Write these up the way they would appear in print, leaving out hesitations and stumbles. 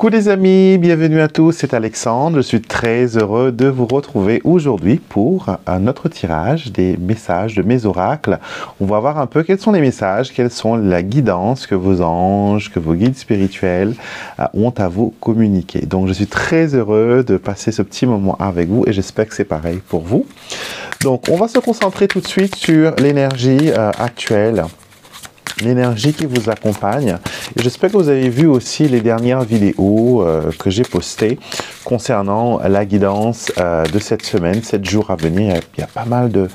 Coucou les amis, bienvenue à tous, c'est Alexandre. Je suis très heureux de vous retrouver aujourd'hui pour un autre tirage des messages de mes oracles. On va voir un peu quels sont les messages, quelles sont la guidance que vos anges, que vos guides spirituels ont à vous communiquer. Donc je suis très heureux de passer ce petit moment avec vous et j'espère que c'est pareil pour vous. Donc on va se concentrer tout de suite sur l'énergie actuelle. L'énergie qui vous accompagne. Et j'espère que vous avez vu aussi les dernières vidéos que j'ai postées concernant la guidance de cette semaine, 7 jours à venir. Il y a pas mal de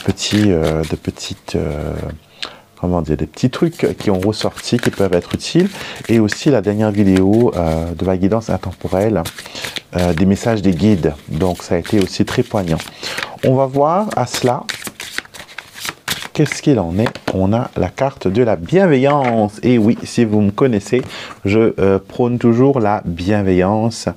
petits des petits trucs qui ont ressorti, qui peuvent être utiles. Et aussi la dernière vidéo de la guidance intemporelle, des messages des guides. Donc ça a été aussi très poignant. On va voir à cela. Qu'est-ce qu'il en est? On a la carte de la bienveillance. Et oui, si vous me connaissez, je prône toujours la bienveillance.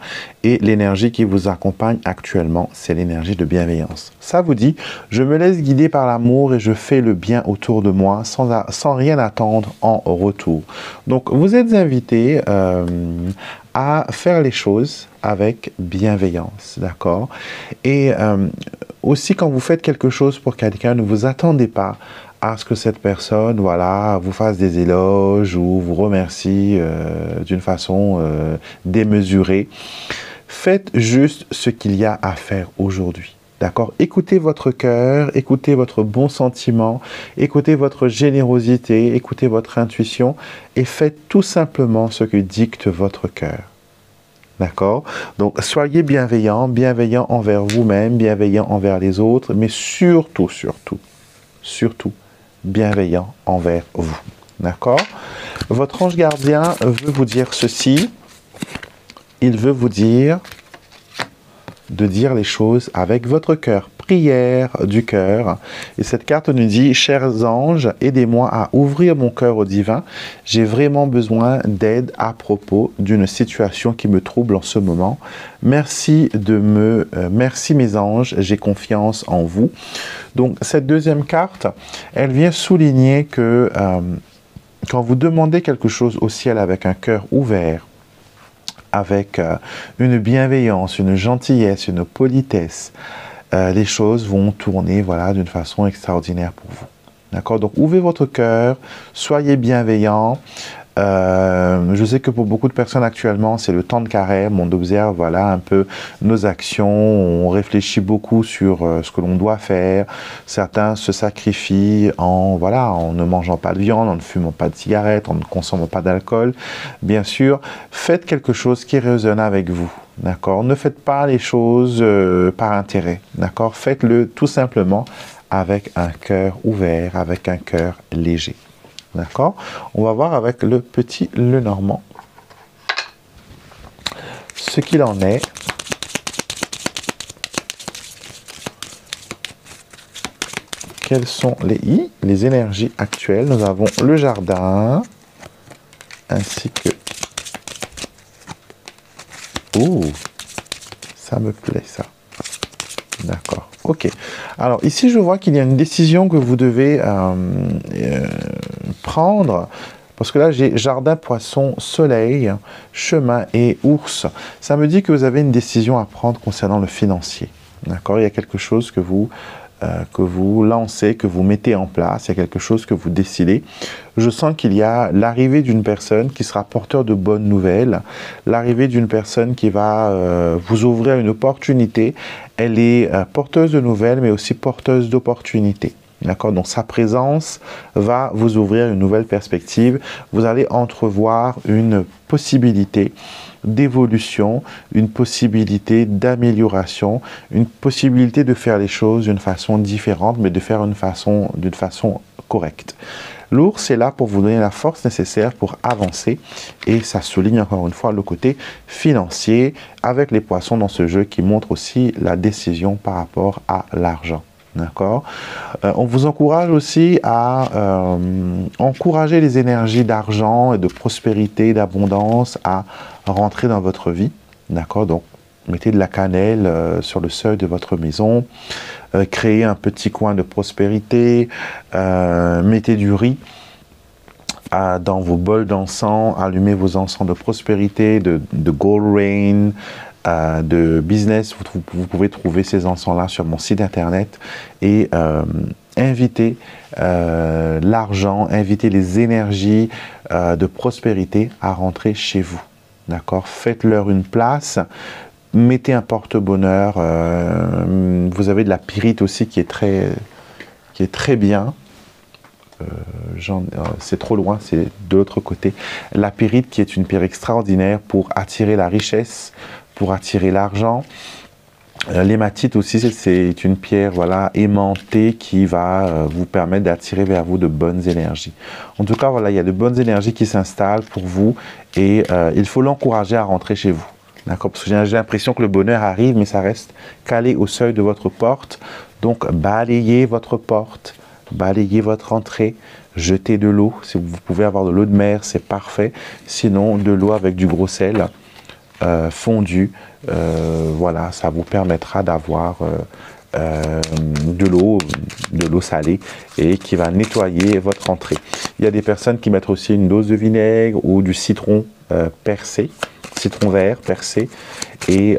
Et l'énergie qui vous accompagne actuellement, c'est l'énergie de bienveillance. Ça vous dit, je me laisse guider par l'amour et je fais le bien autour de moi sans rien attendre en retour. Donc, vous êtes invité à faire les choses avec bienveillance, d'accord? Et aussi, quand vous faites quelque chose pour quelqu'un, ne vous attendez pas à ce que cette personne, voilà, vous fasse des éloges ou vous remercie d'une façon démesurée. Faites juste ce qu'il y a à faire aujourd'hui. D'accord? Écoutez votre cœur, écoutez votre bon sentiment, écoutez votre générosité, écoutez votre intuition et faites tout simplement ce que dicte votre cœur. D'accord? Donc, soyez bienveillant, bienveillant envers vous-même, bienveillant envers les autres, mais surtout, bienveillant envers vous. D'accord? Votre ange gardien veut vous dire ceci. Il veut vous dire de dire les choses avec votre cœur. Prière du cœur. Et cette carte nous dit, chers anges, aidez-moi à ouvrir mon cœur au divin. J'ai vraiment besoin d'aide à propos d'une situation qui me trouble en ce moment. Merci mes anges, j'ai confiance en vous. Donc cette deuxième carte, elle vient souligner que quand vous demandez quelque chose au ciel avec un cœur ouvert, avec une bienveillance, une gentillesse, une politesse, les choses vont tourner voilà, d'une façon extraordinaire pour vous. D'accord? Donc, ouvrez votre cœur, soyez bienveillant. Je sais que pour beaucoup de personnes actuellement, c'est le temps de carême. On observe voilà, un peu nos actions, on réfléchit beaucoup sur ce que l'on doit faire. Certains se sacrifient en ne mangeant pas de viande, en ne fumant pas de cigarettes, en ne consommant pas d'alcool. Bien sûr, faites quelque chose qui résonne avec vous. D'accord? Ne faites pas les choses par intérêt. D'accord? Faites-le tout simplement avec un cœur ouvert, avec un cœur léger. D'accord? On va voir avec le petit Lenormand ce qu'il en est. Quelles sont les énergies actuelles? Nous avons le jardin, ainsi que... Ouh, ça me plaît ça. D'accord, ok. Alors ici, je vois qu'il y a une décision que vous devez prendre, parce que là, j'ai jardin, poisson, soleil, chemin et ours. Ça me dit que vous avez une décision à prendre concernant le financier. D'accord? Il y a quelque chose que vous lancez, que vous mettez en place, il y a quelque chose que vous décidez. Je sens qu'il y a l'arrivée d'une personne qui sera porteur de bonnes nouvelles, l'arrivée d'une personne qui va vous ouvrir une opportunité. Elle est porteuse de nouvelles, mais aussi porteuse d'opportunités. D'accord? Donc sa présence va vous ouvrir une nouvelle perspective. Vous allez entrevoir une possibilité d'évolution, une possibilité d'amélioration, une possibilité de faire les choses d'une façon différente, mais de faire d'une façon correcte. L'ours est là pour vous donner la force nécessaire pour avancer et ça souligne encore une fois le côté financier avec les poissons dans ce jeu qui montre aussi la décision par rapport à l'argent. D'accord? On vous encourage aussi à encourager les énergies d'argent et de prospérité, d'abondance à rentrer dans votre vie. D'accord? Donc, mettez de la cannelle sur le seuil de votre maison, créez un petit coin de prospérité, mettez du riz. dans vos bols d'encens, allumez vos encens de prospérité, de gold rain, de business. Vous pouvez trouver ces encens-là sur mon site internet et invitez l'argent, invitez les énergies de prospérité à rentrer chez vous. D'accord? Faites-leur une place. Mettez un porte-bonheur. Vous avez de la pyrite aussi qui est très bien. C'est trop loin, c'est de l'autre côté. La pyrite qui est une pierre extraordinaire pour attirer la richesse, pour attirer l'argent. L'hématite aussi, c'est une pierre voilà, aimantée qui va vous permettre d'attirer vers vous de bonnes énergies. En tout cas, voilà, il y a de bonnes énergies qui s'installent pour vous et il faut l'encourager à rentrer chez vous. D'accord? Parce que j'ai l'impression que le bonheur arrive, mais ça reste calé au seuil de votre porte. Donc, balayez votre porte, balayez votre entrée, jetez de l'eau. Si vous pouvez avoir de l'eau de mer, c'est parfait. Sinon, de l'eau avec du gros sel fondu. Voilà, ça vous permettra d'avoir de l'eau salée et qui va nettoyer votre entrée. Il y a des personnes qui mettent aussi une dose de vinaigre ou du citron percé, citron vert percé, et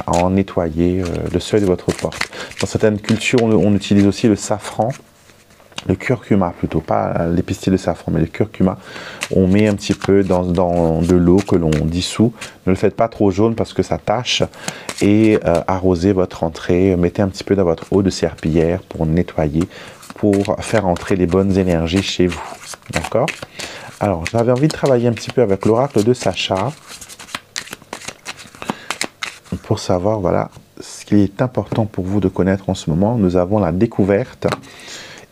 en nettoyer le seuil de votre porte. Dans certaines cultures, on utilise aussi le safran, le curcuma plutôt, pas les pistils de safran, mais le curcuma. On met un petit peu dans de l'eau que l'on dissout. Ne le faites pas trop jaune parce que ça tâche. Et arrosez votre entrée. Mettez un petit peu dans votre eau de serpillière pour nettoyer, pour faire entrer les bonnes énergies chez vous. D'accord? Alors, j'avais envie de travailler un petit peu avec l'oracle de Sacha pour savoir, voilà, ce qui est important pour vous de connaître en ce moment. Nous avons la découverte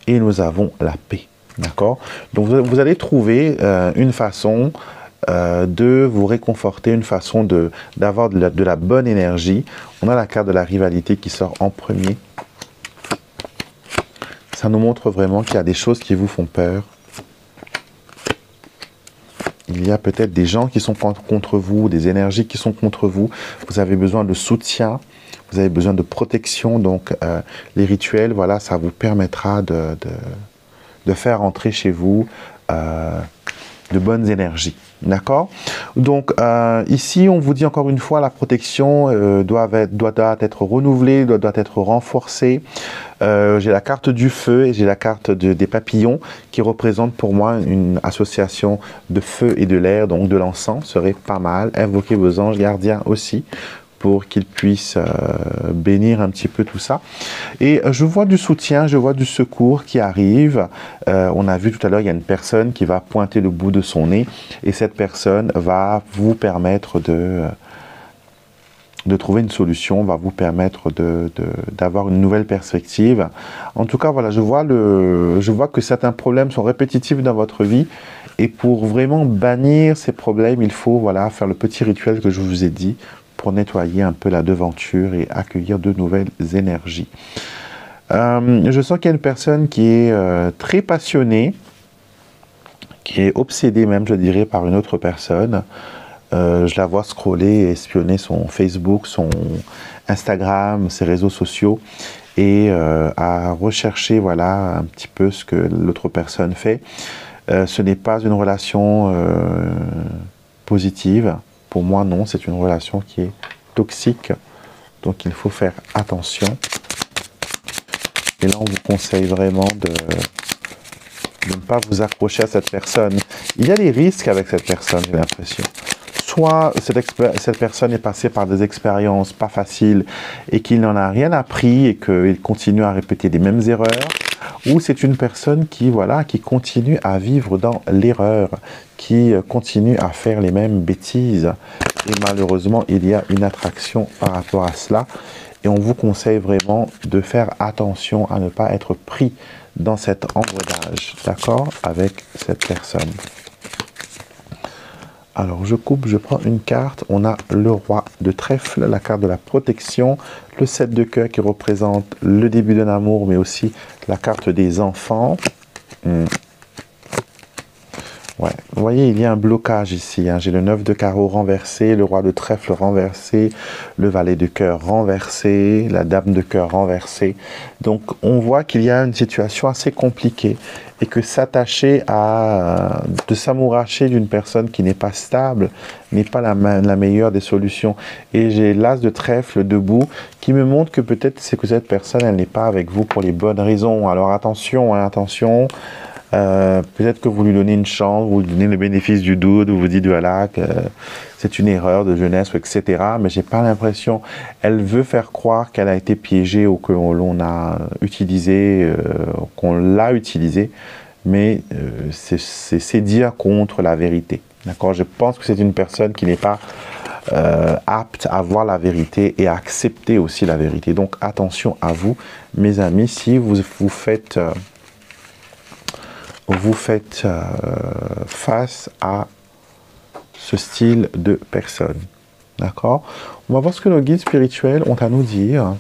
et nous avons la paix. D'accord? Donc, vous allez trouver une façon de vous réconforter, une façon d'avoir de la bonne énergie. On a la carte de la rivalité qui sort en premier. Ça nous montre vraiment qu'il y a des choses qui vous font peur. Il y a peut-être des gens qui sont contre vous, des énergies qui sont contre vous. Vous avez besoin de soutien, vous avez besoin de protection. Donc, les rituels, voilà, ça vous permettra de faire entrer chez vous de bonnes énergies. D'accord? Donc, ici, on vous dit encore une fois, la protection doit être renouvelée, doit être renforcée. J'ai la carte du feu et j'ai la carte des papillons qui représentent pour moi une association de feu et de l'air, donc de l'encens serait pas mal. Invoquez vos anges gardiens aussi pour qu'ils puissent bénir un petit peu tout ça. Et je vois du soutien, je vois du secours qui arrive. On a vu tout à l'heure, il y a une personne qui va pointer le bout de son nez et cette personne va vous permettre de trouver une solution, va vous permettre d'avoir une nouvelle perspective. En tout cas, voilà, je vois que certains problèmes sont répétitifs dans votre vie et pour vraiment bannir ces problèmes, il faut voilà, faire le petit rituel que je vous ai dit pour nettoyer un peu la devanture et accueillir de nouvelles énergies. Je sens qu'il y a une personne qui est très passionnée, qui est obsédée même, je dirais, par une autre personne. Je la vois scroller et espionner son Facebook, son Instagram, ses réseaux sociaux et à rechercher voilà, un petit peu ce que l'autre personne fait. Ce n'est pas une relation positive. Pour moi, non, c'est une relation qui est toxique. Donc, il faut faire attention. Et là, on vous conseille vraiment de ne pas vous accrocher à cette personne. Il y a des risques avec cette personne, j'ai l'impression. Soit cette personne est passée par des expériences pas faciles et qu'il n'en a rien appris et qu'il continue à répéter les mêmes erreurs, ou c'est une personne qui continue à vivre dans l'erreur, qui continue à faire les mêmes bêtises. Et malheureusement, il y a une attraction par rapport à cela. Et on vous conseille vraiment de faire attention à ne pas être pris dans cet engrenage, d'accord, avec cette personne. Alors, je coupe, je prends une carte. On a le roi de trèfle, la carte de la protection, le 7 de cœur qui représente le début d'un amour, mais aussi la carte des enfants. Ouais, vous voyez, il y a un blocage ici. Hein. J'ai le 9 de carreau renversé, le roi de trèfle renversé, le valet de cœur renversé, la dame de cœur renversée. Donc, on voit qu'il y a une situation assez compliquée et que s'attacher à de s'amouracher d'une personne qui n'est pas stable n'est pas la meilleure des solutions. Et j'ai l'as de trèfle debout qui me montre que peut-être c'est que cette personne, elle n'est pas avec vous pour les bonnes raisons. Alors attention, hein, attention. Peut-être que vous lui donnez une chance, vous lui donnez le bénéfice du doute, vous vous dites voilà que c'est une erreur de jeunesse, etc. Mais j'ai pas l'impression. Elle veut faire croire qu'elle a été piégée ou que l'on a utilisé, qu'on l'a utilisé, mais c'est dire contre la vérité. D'accord? Je pense que c'est une personne qui n'est pas apte à voir la vérité et à accepter aussi la vérité. Donc attention à vous, mes amis, si vous faites face à ce style de personne. D'accord? On va voir ce que nos guides spirituels ont à nous dire.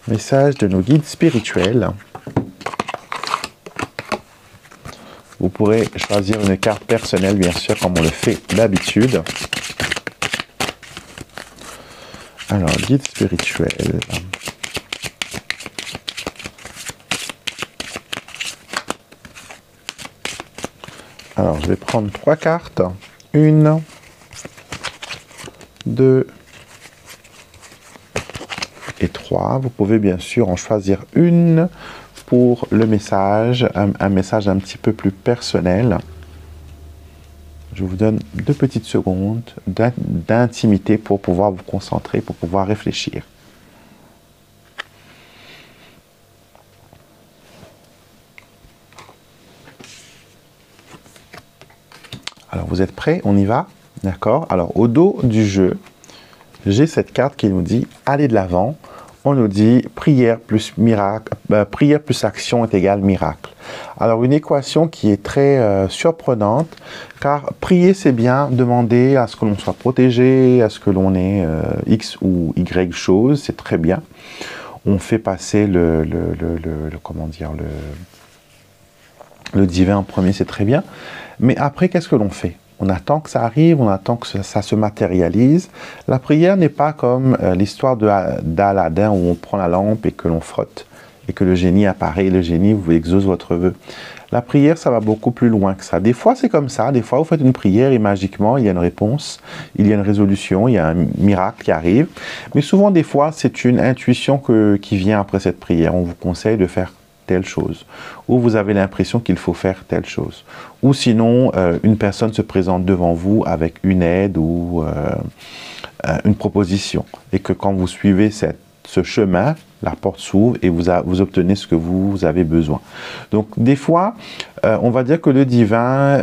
Message de nos guides spirituels. Vous pourrez choisir une carte personnelle, bien sûr, comme on le fait d'habitude. Alors, guide spirituel. Alors, je vais prendre 3 cartes. 1, 2 et 3. Vous pouvez bien sûr en choisir une pour le message, un message un petit peu plus personnel. Je vous donne 2 petites secondes d'intimité pour pouvoir vous concentrer, pour pouvoir réfléchir. Alors, vous êtes prêts? On y va? D'accord? Alors, au dos du jeu, j'ai cette carte qui nous dit « Allez de l'avant ». On nous dit « Prière plus miracle, prière plus action est égal miracle ». Alors, une équation qui est très surprenante, car prier, c'est bien, demander à ce que l'on soit protégé, à ce que l'on ait X ou Y chose, c'est très bien. On fait passer le divin en premier, c'est très bien. Mais après, qu'est-ce que l'on fait? On attend que ça arrive, on attend que ça se matérialise. La prière n'est pas comme l'histoire d'Aladin où on prend la lampe et que l'on frotte et que le génie apparaît et le génie vous exauce votre vœu. La prière, ça va beaucoup plus loin que ça. Des fois, c'est comme ça. Des fois, vous faites une prière et magiquement, il y a une réponse, il y a une résolution, il y a un miracle qui arrive. Mais souvent, des fois, c'est une intuition qui vient après cette prière. On vous conseille de faire telle chose, ou vous avez l'impression qu'il faut faire telle chose, ou sinon une personne se présente devant vous avec une aide ou une proposition, et que quand vous suivez ce chemin, la porte s'ouvre et vous obtenez ce que vous avez besoin. Donc des fois, on va dire que le divin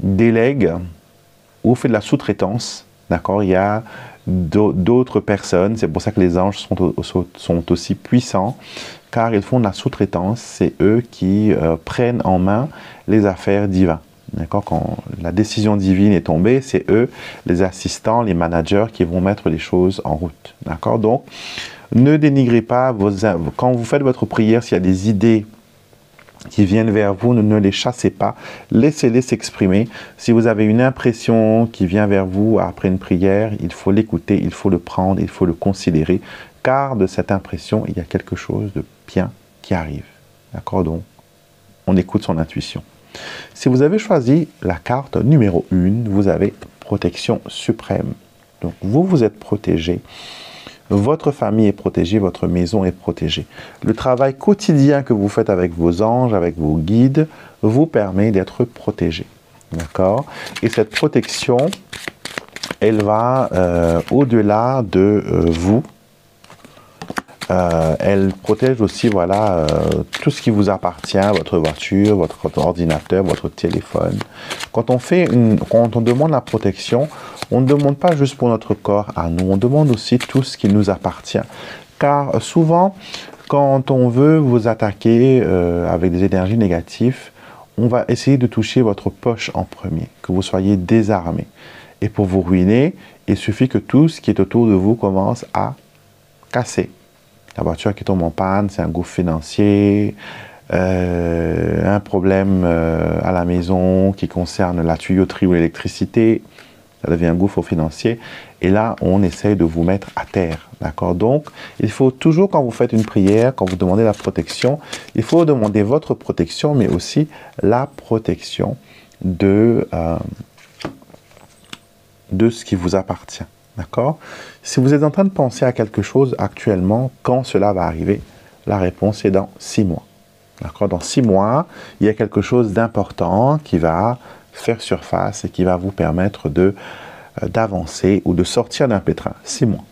délègue ou fait de la sous-traitance, d'accord? Il y a d'autres personnes, c'est pour ça que les anges sont aussi puissants, car ils font de la sous-traitance, c'est eux qui prennent en main les affaires divines. D'accord? Quand la décision divine est tombée, c'est eux, les assistants, les managers, qui vont mettre les choses en route. D'accord? Donc, ne dénigrez pas quand vous faites votre prière, s'il y a des idées qui viennent vers vous, ne les chassez pas, laissez-les s'exprimer. Si vous avez une impression qui vient vers vous après une prière, il faut l'écouter, il faut le prendre, il faut le considérer, car de cette impression, il y a quelque chose de bien qui arrive. D'accord? Donc, on écoute son intuition. Si vous avez choisi la carte numéro 1, vous avez protection suprême. Donc, vous êtes protégé. Votre famille est protégée, votre maison est protégée. Le travail quotidien que vous faites avec vos anges, avec vos guides, vous permet d'être protégé. D'accord? Et cette protection, elle va au-delà de vous. Elle protège aussi, voilà, tout ce qui vous appartient, votre voiture, votre ordinateur, votre téléphone. Quand on demande la protection, on ne demande pas juste pour notre corps à nous, on demande aussi tout ce qui nous appartient. Car souvent, quand on veut vous attaquer avec des énergies négatives, on va essayer de toucher votre poche en premier, que vous soyez désarmé. Et pour vous ruiner, il suffit que tout ce qui est autour de vous commence à casser. La voiture qui tombe en panne, c'est un gouffre financier. un problème à la maison qui concerne la tuyauterie ou l'électricité, ça devient un gouffre financier. Et là, on essaye de vous mettre à terre. D'accord? Donc, il faut toujours, quand vous faites une prière, quand vous demandez la protection, il faut demander votre protection, mais aussi la protection de ce qui vous appartient. D'accord? Si vous êtes en train de penser à quelque chose actuellement, quand cela va arriver, la réponse est dans 6 mois. D'accord? Dans 6 mois, il y a quelque chose d'important qui va faire surface et qui va vous permettre d'avancer ou de sortir d'un pétrin. 6 mois.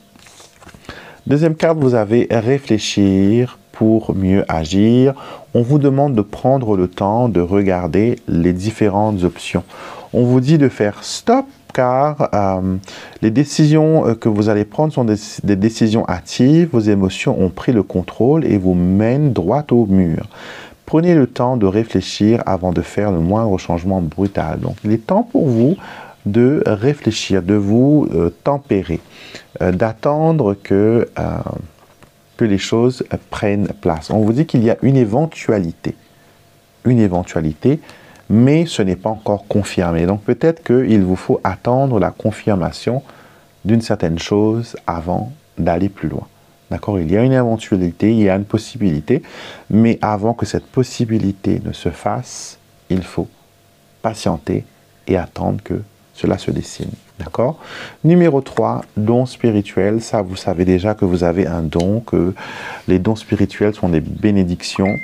Deuxième carte, vous avez réfléchir pour mieux agir. On vous demande de prendre le temps de regarder les différentes options. On vous dit de faire stop car les décisions que vous allez prendre sont des décisions hâtives. Vos émotions ont pris le contrôle et vous mènent droit au mur. Prenez le temps de réfléchir avant de faire le moindre changement brutal. Donc, il est temps pour vous de réfléchir, de vous tempérer, d'attendre que les choses prennent place. On vous dit qu'il y a une éventualité, mais ce n'est pas encore confirmé. Donc peut-être qu'il vous faut attendre la confirmation d'une certaine chose avant d'aller plus loin. D'accord? Il y a une éventualité, il y a une possibilité, mais avant que cette possibilité ne se fasse, il faut patienter et attendre que cela se dessine. D'accord? Numéro 3, don spirituel. Ça, vous savez déjà que vous avez un don, que les dons spirituels sont des bénédictions.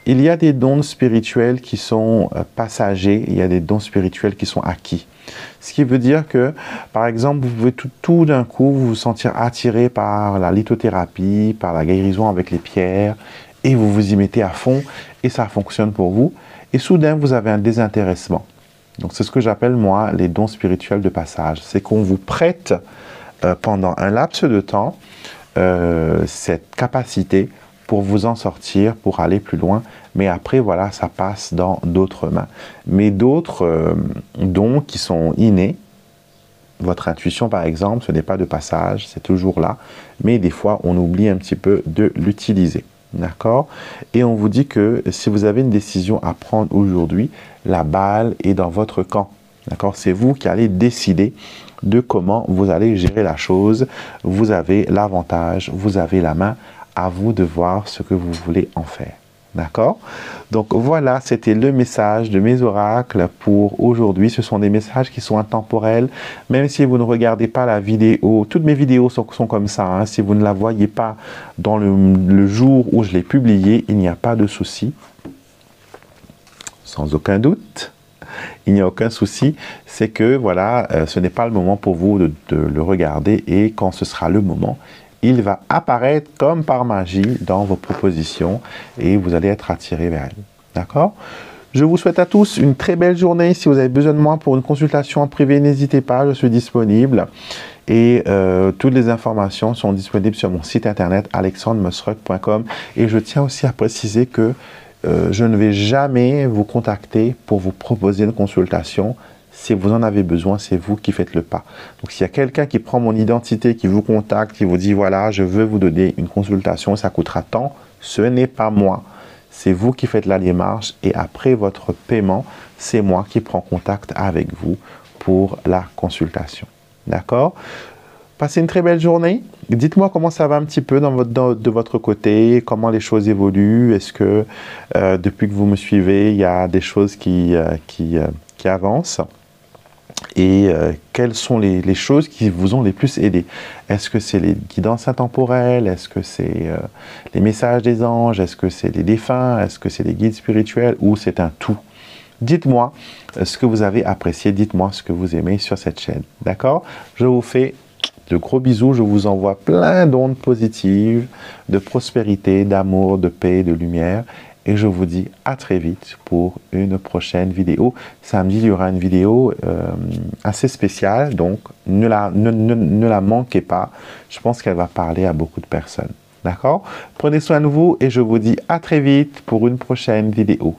Il y a des dons spirituels qui sont passagers, il y a des dons spirituels qui sont acquis. Ce qui veut dire que, par exemple, vous pouvez tout d'un coup vous sentir attiré par la lithothérapie, par la guérison avec les pierres, et vous vous y mettez à fond, et ça fonctionne pour vous. Et soudain, vous avez un désintéressement. Donc, c'est ce que j'appelle, moi, les dons spirituels de passage. C'est qu'on vous prête, pendant un laps de temps, cette capacité pour vous en sortir, pour aller plus loin. Mais après, voilà, ça passe dans d'autres mains. Mais d'autres dons qui sont innés, votre intuition, par exemple, ce n'est pas de passage, c'est toujours là. Mais des fois, on oublie un petit peu de l'utiliser. D'accord? Et on vous dit que si vous avez une décision à prendre aujourd'hui, la balle est dans votre camp. D'accord? C'est vous qui allez décider de comment vous allez gérer la chose. Vous avez l'avantage, vous avez la main. À vous de voir ce que vous voulez en faire. D'accord? Donc voilà, c'était le message de mes oracles pour aujourd'hui. Ce sont des messages qui sont intemporels. Même si vous ne regardez pas la vidéo, toutes mes vidéos sont comme ça. Hein. Si vous ne la voyez pas dans le jour où je l'ai publiée, il n'y a pas de souci. Sans aucun doute. Il n'y a aucun souci. C'est que voilà, ce n'est pas le moment pour vous de le regarder. Et quand ce sera le moment, il va apparaître comme par magie dans vos propositions et vous allez être attiré vers elle. D'accord? Je vous souhaite à tous une très belle journée. Si vous avez besoin de moi pour une consultation en privé, n'hésitez pas, je suis disponible. Et toutes les informations sont disponibles sur mon site internet alexandremusruck.com. Et je tiens aussi à préciser que je ne vais jamais vous contacter pour vous proposer une consultation. Si vous en avez besoin, c'est vous qui faites le pas. Donc, s'il y a quelqu'un qui prend mon identité, qui vous contacte, qui vous dit, voilà, je veux vous donner une consultation, ça coûtera tant, ce n'est pas moi. C'est vous qui faites la démarche et après votre paiement, c'est moi qui prends contact avec vous pour la consultation. D'accord? Passez une très belle journée. Dites-moi comment ça va un petit peu de votre côté, comment les choses évoluent. Est-ce que depuis que vous me suivez, il y a des choses qui avancent? Et quelles sont les choses qui vous ont les plus aidé? Est-ce que c'est les guidances intemporelles? Est-ce que c'est les messages des anges? Est-ce que c'est les défunts? Est-ce que c'est les guides spirituels? Ou c'est un tout? Dites-moi ce que vous avez apprécié. Dites-moi ce que vous aimez sur cette chaîne. D'accord? Je vous fais de gros bisous. Je vous envoie plein d'ondes positives, de prospérité, d'amour, de paix, de lumière. Et je vous dis à très vite pour une prochaine vidéo. Samedi, il y aura une vidéo assez spéciale, donc ne la manquez pas. Je pense qu'elle va parler à beaucoup de personnes. D'accord? Prenez soin de vous et je vous dis à très vite pour une prochaine vidéo.